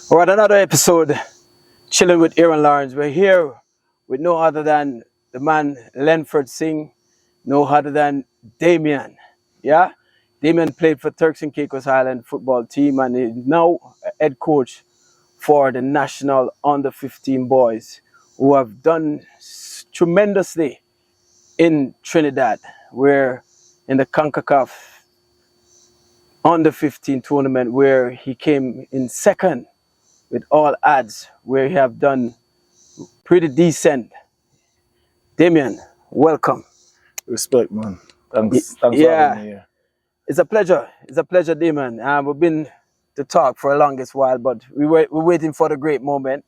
We're at another episode, chilling with Aaron Lawrence. We're here with no other than the man Lenford Singh, no other than Damian. Yeah, Damian played for Turks and Caicos Island football team and is now a head coach for the national under-15 boys who have done tremendously in Trinidad. We're in the Concacaf under-15 tournament where he came in second with all odds, where he have done pretty decent. Damian, welcome. Respect, man. Thanks for having me here. It's a pleasure. It's a pleasure, Damian. We've been to talk for the longest while, but we're waiting for the great moment.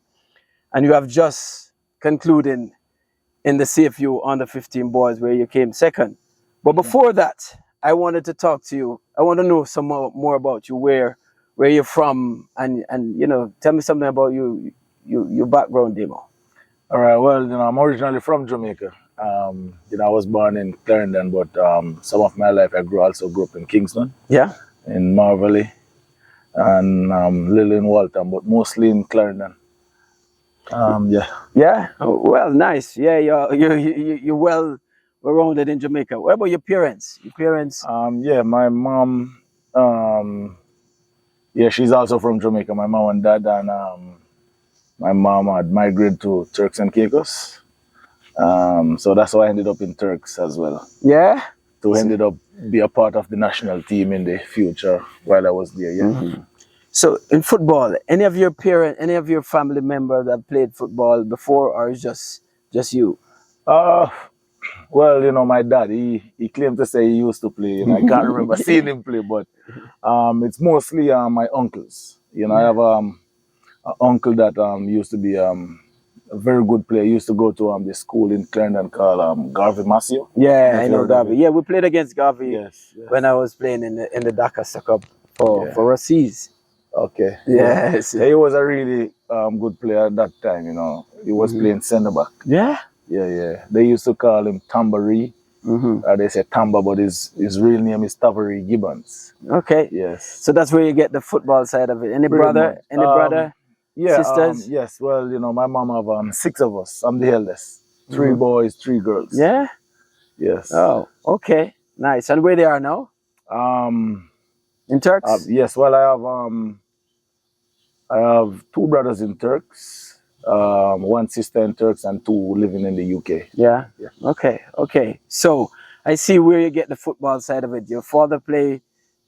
And you have just concluded in the CFU under-15 boys where you came second. But before that, I wanted to talk to you. I want to know some more about you, where you're from, and you know, tell me something about your background, Demo. All right. Well, I'm originally from Jamaica. I was born in Clarendon, but some of my life I also grew up in Kingston. Yeah. In Marvally, and little in Waltham, but mostly in Clarendon. Yeah. Oh, well, nice. Yeah, you're well rounded in Jamaica. What about your parents? My mom. She's also from Jamaica. My mom and dad, and my mom had migrated to Turks and Caicos. So that's why I ended up in Turks as well. Yeah. Ended up be a part of the national team in the future while I was there. Yeah. Mm-hmm. So in football, any of your family members that played football before, or is just you? Well, my dad, he claimed to say he used to play, and I can't remember seeing him play, but it's mostly my uncles. I have an uncle that used to be a very good player. He used to go to the school in Clarendon called Garvey Masio. Yeah, I know Garvey. Yeah, we played against Garvey yes. when I was playing in the Dakar Cup for Raciz. Okay. Yes. Yeah, he was a really good player at that time, He was playing centre back. Yeah? Yeah. They used to call him Tamboree. They say Tamba, but his real name is Tavery Gibbons. Okay. Yes. So that's where you get the football side of it. Any brother? Sisters? Yes. Well, my mom have 6 of us. I'm the eldest. 3 boys, 3 girls. Yeah? Yes. Oh, okay. Nice. And where they are now? In Turks? Yes. Well, I have 2 brothers in Turks. 1 sister in Turks and 2 living in the UK. Yeah. Okay. So I see where you get the football side of it. Your father play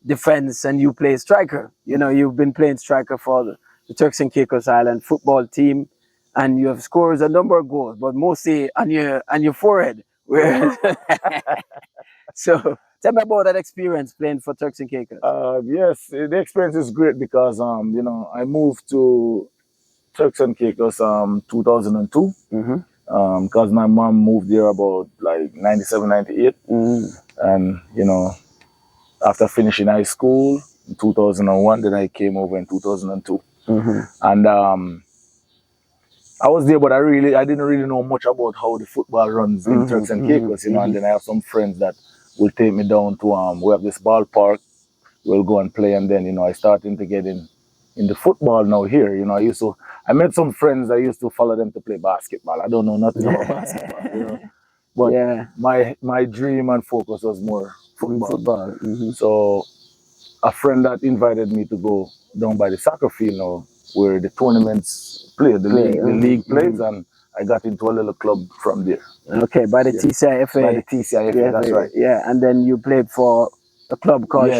defense and you play striker. You've been playing striker for the Turks and Caicos Island football team, and you have scored a number of goals, but mostly on your forehead. So tell me about that experience playing for Turks and Caicos. Yes, the experience is great because I moved to Turks and Caicos 2002 because my mom moved there about like 97, 98. And after finishing high school in 2001, then I came over in 2002. And I was there, but I didn't really know much about how the football runs in Turks and Caicos, and then I have some friends that will take me down to we have this ballpark, we'll go and play, and then I started to get in the football now here. I met some friends. I used to follow them to play basketball. I don't know nothing about basketball, but my dream and focus was more football. So a friend that invited me to go down by the soccer field now, where the tournaments play, the league plays, and I got into a little club from there. Okay, by the TCIFA. By the TCIFA, that's right. Yeah, and then you played for a club called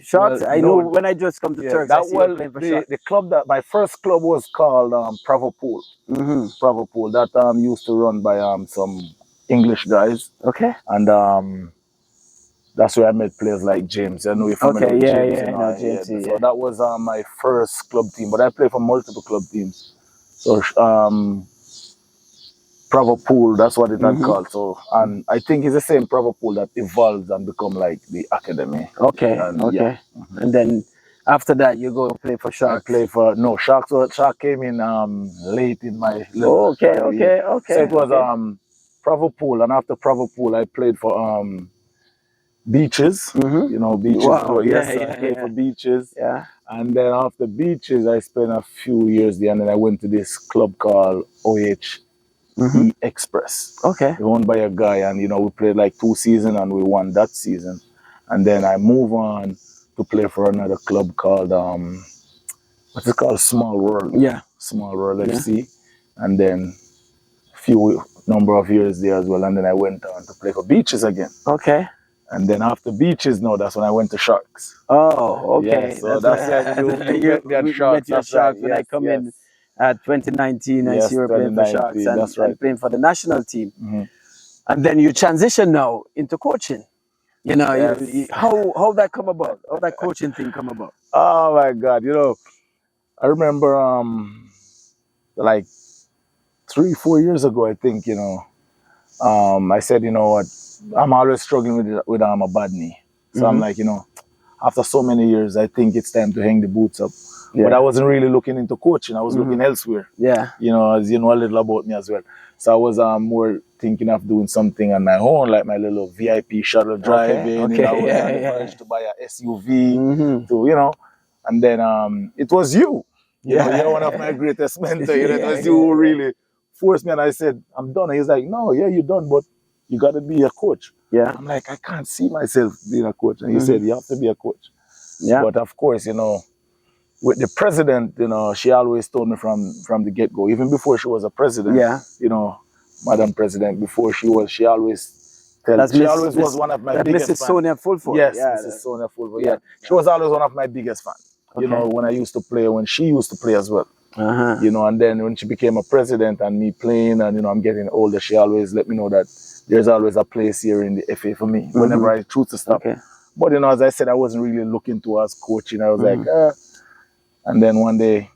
Shots. I know when I just come to Turks, I see you playing for Shots. The club my first club was called Pravopool. Pravopool, that used to run by some English guys. Okay. And that's where I met players like James. I know you're familiar with James. James. So that was my first club team, but I played for multiple club teams. So Pravopool, that's what it had called. So, and I think it's the same Pravopool that evolves and become like the academy. Okay. And then after that, you go play for Sharks. I play for Sharks. So Shark came in late in my little Okay. So it was Pravopool, and after Pravopool, I played for Beaches. You know, Beaches. Wow. Yes, Yeah, I played for Beaches. yeah. And then after Beaches, I spent a few years there, and then I went to this club called OH Express. Okay. Owned by a guy, and you know, we played like 2 seasons and we won that season. And then I moved on to play for another club called what's it called? Small World. Yeah. Small World FC. And then few number of years there as well. And then I went on to play for Beaches again. Okay. And then after Beaches, no, that's when I went to Sharks. Oh, okay. Yeah, so that's when you met me at Sharks. That's Sharks when I come in at 2019. I see you were playing for Sharks and playing for the national team. And then you transition now into coaching. You know, how that come about? How that coaching thing come about? Oh my God! You know, I remember like 3-4 years ago, I think. You know, I said, you know what, I'm always struggling with a bad knee. So I'm like, you know, after so many years, I think it's time to hang the boots up. But I wasn't really looking into coaching. I was looking elsewhere. Yeah. You know, as you know a little about me as well. So I was more thinking of doing something on my own, like my little VIP shuttle driving. Okay. You know, I was on the verge to buy a SUV, to, you know, and then it was you. You know, you're one of my greatest mentors. You know, it was you who really forced me, and I said, I'm done. And he's like, no, yeah, you're done, but you got to be a coach. Yeah. I'm like, I can't see myself being a coach. And he said, you have to be a coach. Yeah. But of course, you know, with the president, you know, she always told me from the get-go, even before she was a president, you know, Madam President, before she always tell, she always was one of my biggest fans. Mrs. Sonia Fulford. Yes, Mrs. Sonia Fulford. Yeah. She was always one of my biggest fans. Okay. You know, when I used to play, when she used to play as well. You know, and then when she became a president and me playing and, you know, I'm getting older, she always let me know that there's always a place here in the FA for me whenever I choose to stop. Okay. But, you know, as I said, I wasn't really looking towards coaching. I was like, and then one day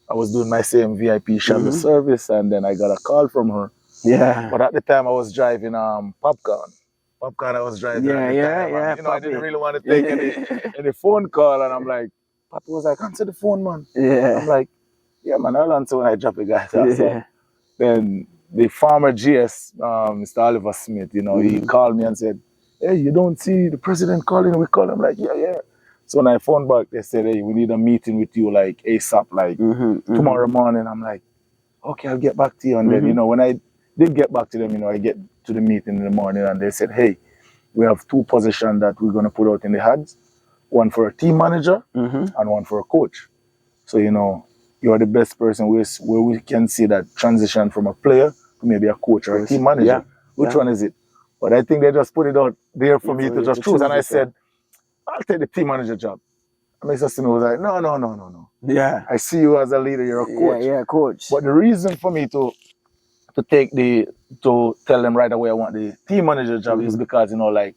I was doing my same VIP shuttle service, and then I got a call from her. Yeah. But at the time I was driving Popcorn. I was driving. Yeah. You know, I didn't really want to take any phone call, and I'm like, Papa was like, answer the phone, man. Yeah. I'm like, yeah, man, I'll answer when I drop it, guys. So then the former GS, Mr. Oliver Smith, you know, he called me and said, hey, you don't see the president calling? We call him. Like, yeah. So when I phoned back, they said, hey, we need a meeting with you, like, ASAP, like, tomorrow morning. I'm like, okay, I'll get back to you. And then, you know, when I did get back to them, you know, I get to the meeting in the morning, and they said, hey, we have 2 positions that we're going to put out in the ads, one for a team manager and one for a coach. So, you know, you're the best person where we can see that transition from a player to maybe a coach or a team manager. Yeah. Which one is it? But I think they just put it out there for me to just choose. And I said, I'll take the team manager job. And Mr. Singh was like, no. Yeah. I see you as a leader, you're a coach. Yeah, coach. But the reason for me to tell them right away I want the team manager job is because, you know, like,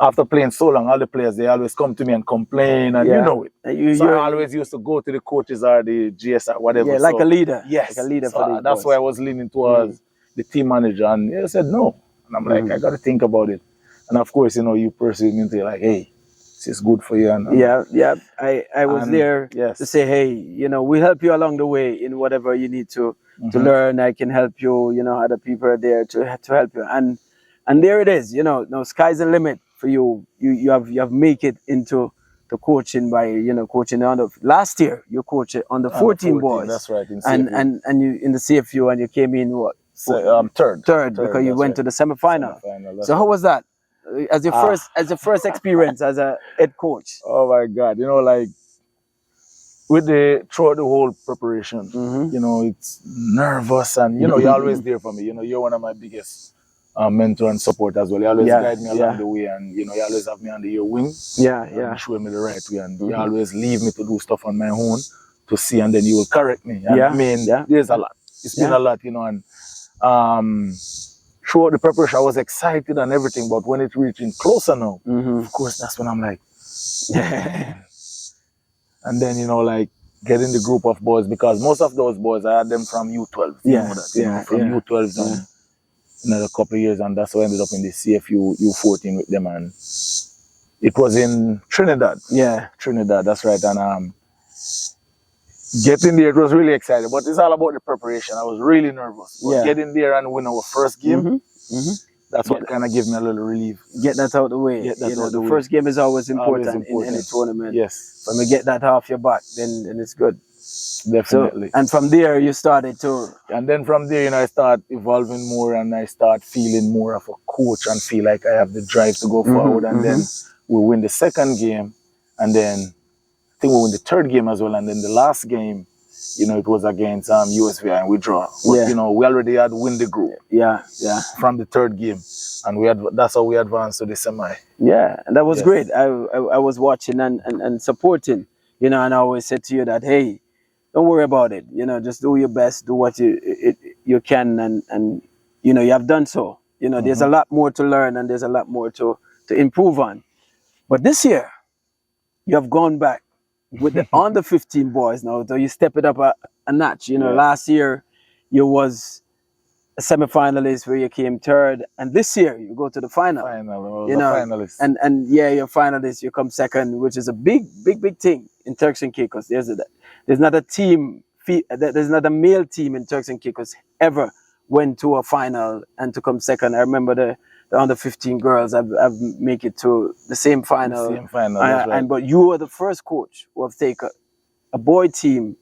after playing so long, all the players, they always come to me and complain, and you know it. So I always used to go to the coaches or the GS or whatever. Yeah, like a leader. Yes. Like a leader for the that's boys. Why I was leaning towards the team manager. And they said no. And I'm like, I got to think about it. And of course, you know, you pursue me into like, hey, this is good for you. And I was there to say, hey, you know, we'll help you along the way in whatever you need to learn. I can help you. You know, other people are there to help you. And there it is. You know, no sky's the limit. For you have make it into the coaching by, you know, coaching last year you coached on the 14 boys. That's right. And you in the CFU, and you came in what? Third because you went to the semi-final. So how was that as your first experience as a head coach? Oh my God, you know, like throughout the whole preparation, you know, it's nervous, and you know, you're always there for me. You know, you're one of my biggest mentor and support as well. You always guide me along the way, and you know, you always have me under your wing. Show me the right way, and you always leave me to do stuff on my own to see, and then you will correct me. And I mean, there's a lot. It's been a lot, you know, and throughout the preparation I was excited and everything, but when it reaching closer now, of course, that's when I'm like, and then, you know, like getting the group of boys, because most of those boys I had them from U12. You know that, you know, from U12 and another couple of years, and that's why I ended up in the CFU U14 with them, and it was in Trinidad. Yeah, Trinidad, that's right. And getting there, it was really exciting, but it's all about the preparation. I was really nervous. But getting there and win our first game, That's what kind of gave me a little relief. Get that out the way. Get that out the way. First game is always important in any tournament. Yes. When we get that off your back, then it's good. Definitely. So, and from there, you started to... And then from there, you know, I start evolving more and I start feeling more of a coach and feel like I have the drive to go forward. And then we win the second game. And then I think we win the third game as well. And then the last game, you know, it was against USVI and we draw. But, you know, we already had win the group. From the third game. And that's how we advanced to the semi. Yeah, and that was great. I was watching and supporting, you know, and I always said to you that, hey, don't worry about it. You know, just do your best, do what you can, and you know, you have done so. You know, there's a lot more to learn and there's a lot more to improve on. But this year, you have gone back with the under 15 boys now. So you step it up a notch. You know, last year you was a semi-finalist where you came third, and this year you go to the final. You know, finalist. And yeah, you're finalist. You come second, which is a big thing in Turks and Caicos. There's not a team, there's not a male team in Turks and Caicos ever went to a final and to come second. I remember the under 15 girls have make it to the same final. The same final, that's right. But you were the first coach who have taken a boy team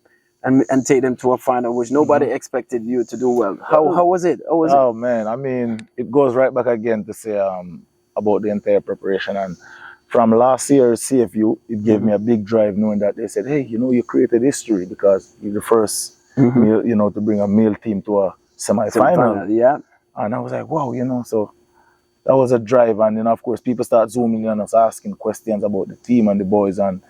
and take them to a final, which nobody expected you to do well. How was it? Oh man, I mean, it goes right back again to say about the entire preparation. And from last year's CFU, it gave me a big drive knowing that they said, hey, you know, you created history because you're the first, male, you know, to bring a male team to a semi-final. Yeah. And I was like, wow, you know, so that was a drive. And then, of course, people start zooming in on us, asking questions about the team and the boys. And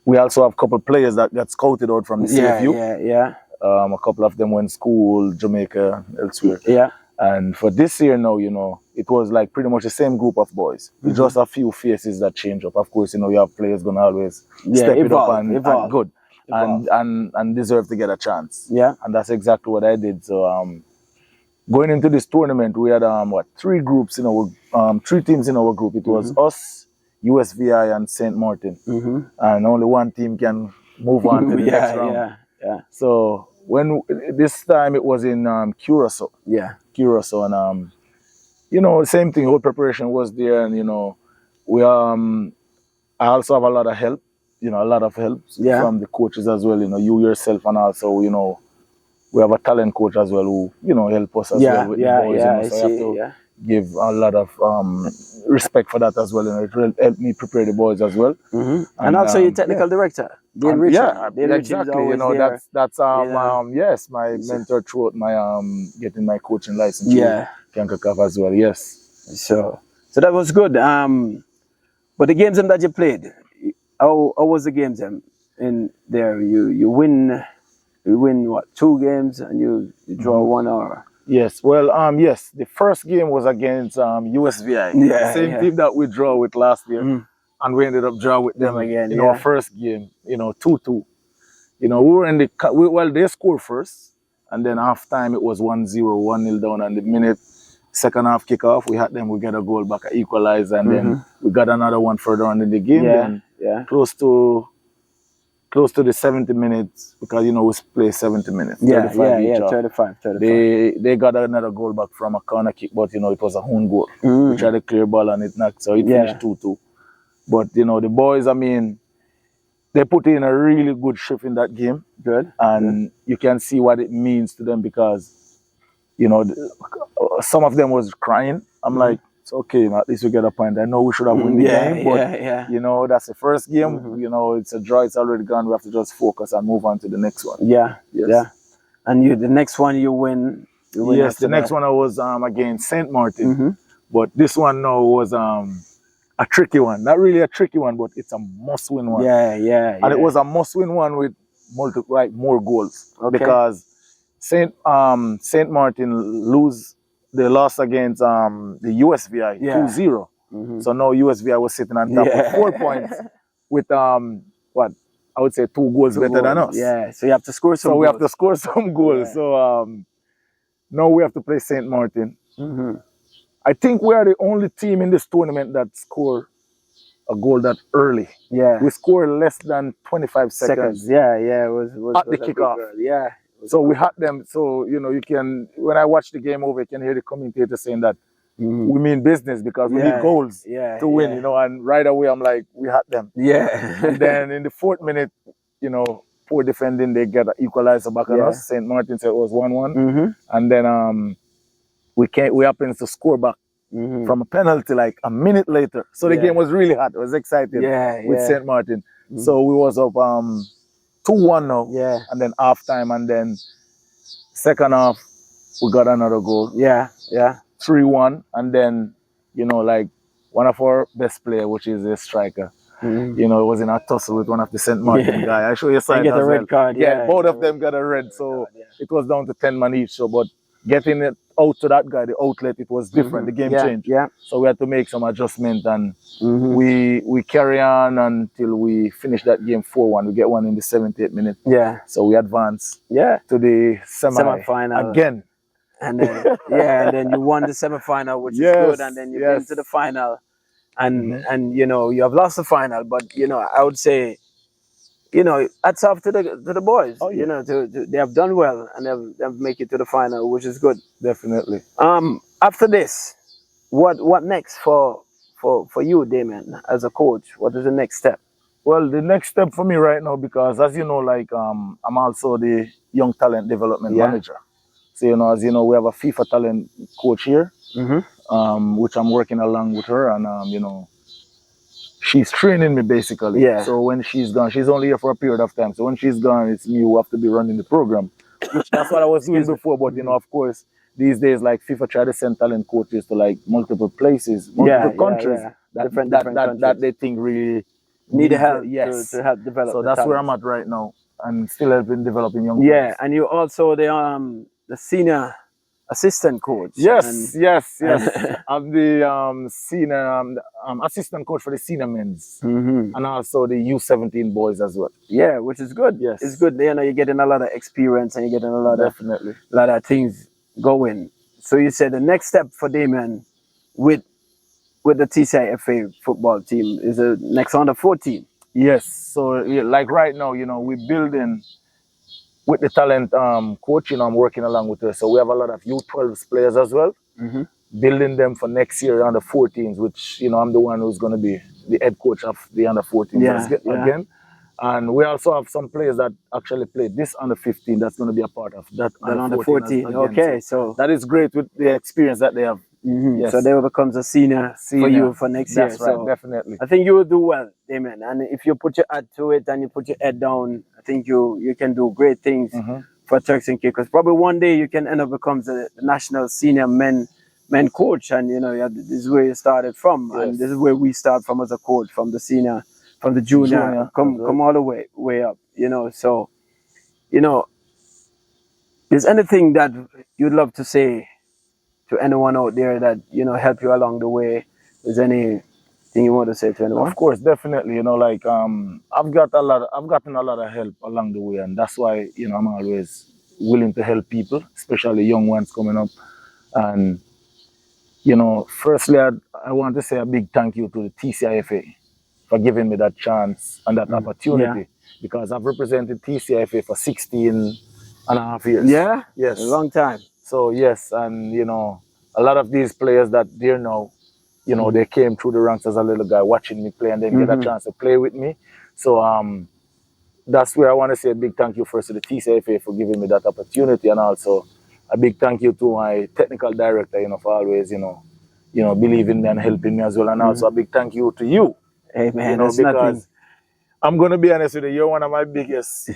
we also have a couple of players that got scouted out from the CFU. A couple of them went school, Jamaica, elsewhere. Yeah. And for this year now, you know, it was like pretty much the same group of boys. Just a few faces that change up. Of course, you know, you have players going to always step it up and good. And deserve to get a chance. Yeah. And that's exactly what I did. So going into this tournament, we had three groups in our 3 teams in our group. It was us, USVI, and St. Martin. And only one team can move on to the next round. So when this time it was in Curacao. Curacao, and you know, same thing. Whole preparation was there, and you know, we I also have a lot of help. You know, a lot of help from the coaches as well. You know, you yourself, and also, you know, we have a talent coach as well who, you know, help us as well with the boys. You know, so I have to give a lot of respect for that as well. You know, it really helped me prepare the boys as well. And also your technical director, Dale Richard. Exactly. You know, that's yes, my mentor throughout my getting my coaching license. Concacaf as well. Yes. So that was good. But the games that you played, how was the games in there? You win what, 2 games and you draw 1 or? Yes, well, yes, the first game was against USVI, same team that we drew with last year, and we ended up drawing with them again in our first game, you know, 2-2. You know, we were in the they scored first, and then half time it was 1-0, 1-0 down, and the minute second half kickoff, we had them, we get a goal back, equalize, and then we got another one further on in the game, then close to the 70 minutes, because, you know, we play 70 minutes. 35. They got another goal back from a corner kick, but, you know, it was a own goal. We tried a clear ball and it knocked, so it finished 2-2. But, you know, the boys, I mean, they put in a really good shift in that game. And you can see what it means to them because, you know, some of them was crying. I'm like, it's okay, at least we get a point. I know we should have won the game, but, you know, that's the first game. You know, it's a draw, it's already gone. We have to just focus and move on to the next one. And the next one you win. Yes, the next one I was against St. Martin. But this one now was a tricky one. Not really a tricky one, but it's a must-win one. And it was a must-win one with more goals. Because St. Martin they lost against the USVI 2-0. So now USVI was sitting on top with 4 points with what I would say 2 goals better than us. So you have to score some goals. We have to score some goals. So now we have to play St. Martin. I think we are the only team in this tournament that score a goal that early. We scored less than 25 seconds. It was at the kickoff. So we had them. So, you know, you can, when I watch the game over, you can hear the commentator saying that we mean business because we need goals to win, you know, and right away I'm like, we had them. Yeah. And then in the 4th minute, you know, poor defending, they get an equalizer back on us. St. Martin said it was 1-1. And then we happened to score back from a penalty like a minute later. So the game was really hot. It was exciting with St. Martin. So we was up 2-1 now. Yeah. And then half time, and then second half we got another goal. Yeah. 3-1. And then, you know, like one of our best player, which is a striker, you know, it was in a tussle with one of the St. Martin guy. I show you side get a red card. Yeah, both of them got a red. So it was down to 10 man each. So, but getting it out to that guy, the outlet, it was different. The game changed. Yeah. So we had to make some adjustment, and we carry on until we finish that game 4-1. We get one in the 78th minute. Yeah. So we advance to the semi-final again. And then and then you won the semi-final, which is good, and then you came to the final, and you know, you have lost the final, but you know, I would say, you know, hats off to the boys. You know, they have done well, and they've make it to the final, which is good. Definitely. After this, what next for you, Damian, as a coach? What is the next step? Well, the next step for me right now, because as you know, like I'm also the young talent development manager. So, you know, as you know, we have a FIFA talent coach here, which I'm working along with her, and you know, she's training me basically. So when she's gone, she's only here for a period of time. So when she's gone, it's me who have to be running the program, which that's what I was doing before. But you know, of course, these days, like FIFA try to send talent coaches to like multiple places, multiple countries that they think really need help to help develop. So that's where I'm at right now, and still helping developing young players. And you also the senior assistant coach. Yes. I'm the senior assistant coach for the senior men's, and also the U17 boys as well. Yeah, which is good. Yes, it's good. You know, you're getting a lot of experience, and you're getting a lot of things going. So you said the next step for Damian with the TCIFA football team is the next under 14. Yes. So like right now, you know, we're building. With the talent coach, you know, I'm working along with her. So we have a lot of U12 players as well, building them for next year under 14s, which, you know, I'm the one who's going to be the head coach of the under 14s again. And we also have some players that actually played this under 15 that's going to be a part of that under 14. Okay, so that is great with the experience that they have. Yes. So they will become a senior for you for next year. That's right, so definitely. I think you will do well, Damian. And if you put your head to it and you put your head down, I think you can do great things for Turks and Caicos. Probably one day you can end up becoming the national senior men coach, and you know, this is where you started from, and this is where we start from as a coach, from the senior, from the junior, come all the way up. You know, so you know, is anything that you'd love to say to anyone out there that, you know, help you along the way? Is anything you want to say to anyone? Of course, definitely. You know, like I've gotten a lot of help along the way, and that's why, you know, I'm always willing to help people, especially young ones coming up. And you know, firstly, I want to say a big thank you to the TCIFA for giving me that chance and that opportunity, because I've represented TCIFA for 16.5 years. Yeah? Yes. A long time. So yes, and you know, a lot of these players that they're now, you know, they came through the ranks as a little guy watching me play, and then get a chance to play with me. So that's where I want to say a big thank you first to the TCFA for giving me that opportunity, and also a big thank you to my technical director, you know, for always, you know, believing me and helping me as well, and also a big thank you to you. Hey man, you know, that's because nothing. I'm gonna be honest with you, you're one of my biggest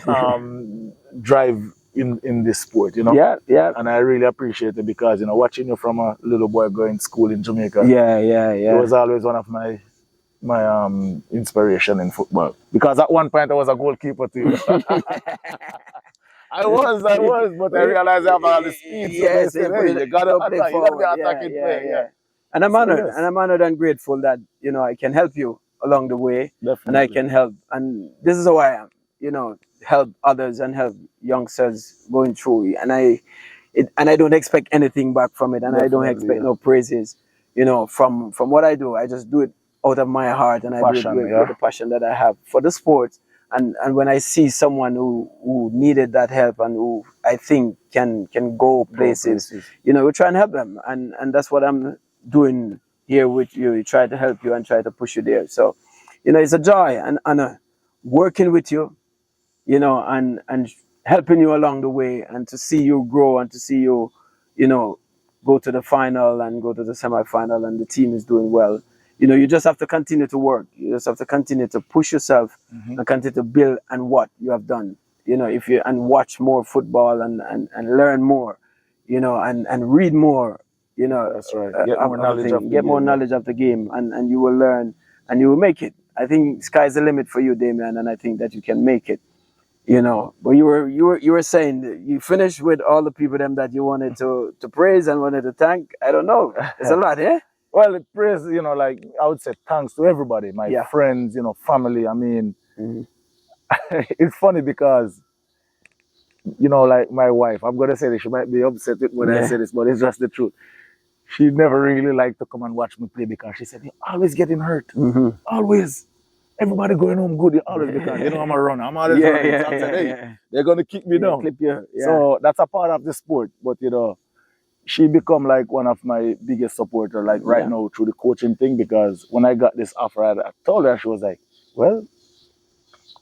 drive in this sport, you know. Yeah. And I really appreciate it, because, you know, watching you from a little boy going to school in Jamaica. Yeah. It was always one of my inspiration in football, because at one point I was a goalkeeper too. I was, but I realized I have all the speed. Yes, so hey, you gotta be attacking player. And I'm honored and grateful that, you know, I can help you along the way. Definitely. And I can help, and this is how I am, you know, help others and help youngsters going through, and I don't expect anything back from it, and I don't expect no praises, you know, from what I do. I just do it out of my heart, and I do it with the passion that I have for the sport and when I see someone who needed that help and who I think can go places, you know, we try and help them, and that's what I'm doing here with you. We try to help you and try to push you there. So, you know, it's a joy and honor working with you, you know, and helping you along the way, and to see you grow and to see you, you know, go to the final and go to the semi-final, and the team is doing well. You know, you just have to continue to work. You just have to continue to push yourself and continue to build on what you have done. You know, if you and watch more football and learn more, you know, and read more. You know, that's right. Get more knowledge of the get game, more knowledge of the game, and you will learn and you will make it. I think sky's the limit for you, Damian, and I think that you can make it. You know, but you were saying that you finished with all the people them that you wanted to praise and wanted to thank. I don't know. It's a lot, eh? Well, praise, you know, like I would say thanks to everybody, my friends, you know, family. I mean, it's funny because, you know, like my wife, I'm going to say this, she might be upset when I say this, but it's just the truth. She never really liked to come and watch me play because she said, you're always getting hurt. Always. Everybody going home good, always, because, you know, I'm a runner. I'm always running. So I said, hey, they're going to kick me down. Clip you. So that's a part of the sport. But, you know, she become like one of my biggest supporters, like right now through the coaching thing, because when I got this offer, I told her, she was like, well,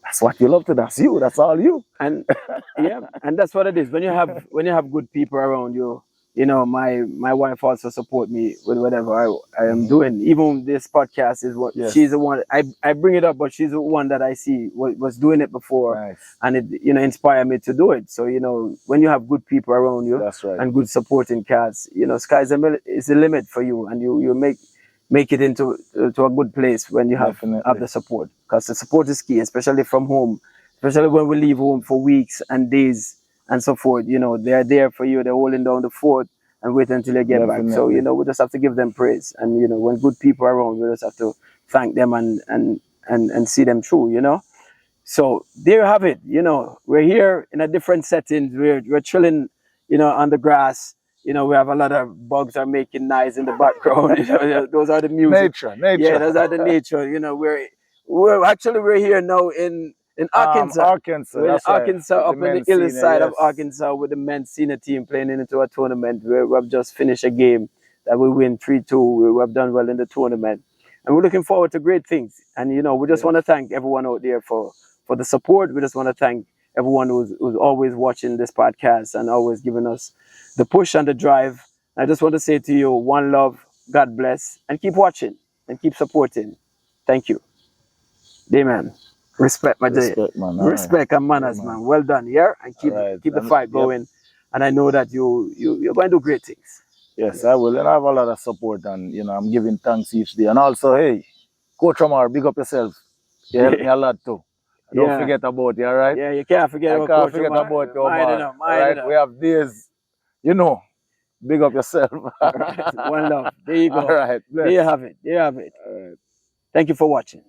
that's what you love to, that's you, that's all you. And and that's what it is. When you have good people around you, you know, my wife also support me with whatever I am doing. Even this podcast is what she's the one, I bring it up, but she's the one that I see was doing it before. And it, you know, inspired me to do it. So, you know, when you have good people around you, that's right, and good supporting cats, you know, sky's is the limit for you, and you make it into to a good place when you have the support, because the support is key, especially from home, especially when we leave home for weeks and days and so forth. You know, they're there for you. They're holding down the fort and wait until they get back. So, you know, we just have to give them praise. And, you know, when good people are around, we just have to thank them and see them through, you know. So there you have it. You know, we're here in a different setting. We're chilling, you know, on the grass. You know, we have a lot of bugs are making noise in the background. You know, those are the music. Nature. Yeah, those are the nature. You know, we're here now in Arkansas. We're in Arkansas, up on the hillside of Arkansas, with the men's senior team playing into a tournament where we've just finished a game that we win 3-2. We have done well in the tournament, and we're looking forward to great things. And, you know, we just want to thank everyone out there for the support. We just want to thank everyone who's always watching this podcast and always giving us the push and the drive. I just want to say to you, one love, God bless, and keep watching and keep supporting. Thank you. Damian, respect my day. Respect and manners, man. Well done, yeah? And keep the fight going. And I know that you're going to do great things. Yes, I will. And I have a lot of support, and, you know, I'm giving thanks each day. And also, hey, Coach Omar, big up yourself. You helped me a lot too. Don't forget about you, all right? Yeah, you can't forget about Coach Omar. About you, Omar. All right? We have days, you know, big up yourself. All right. One love. There you go. All right. There you have it. There you have it. All right. Thank you for watching.